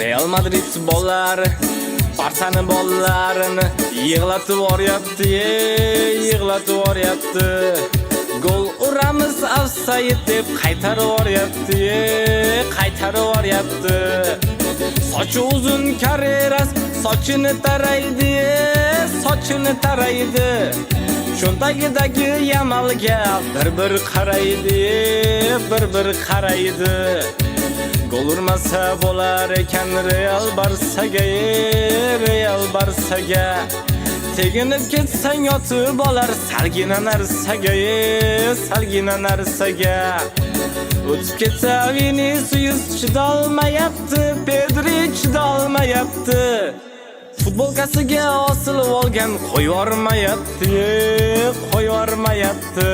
Real Madrid bollari Barsani bollarini yig'latib yuboryapti, yig'latib yuboryapti. Gol uramiz offside deb qaytarib yuboryapti, qaytarib yuboryapti. Sochi uzun Carreras sochini taraydi, sochini taraydi. Cho'ntagidagi Yamalga bir qaraydi, bir qaraydi. Gol urmasa bo'lar ekan Real Barsaga, Real Barsaga. Teginib ketsang yotib olar salgina narsaga, salgina narsaga. O'tib ketsa Vinicius chidolmayapti, Pedri chidolmayapti. Futbolkasiga osilib olgan qo'yormayapti, qo'yormayapti.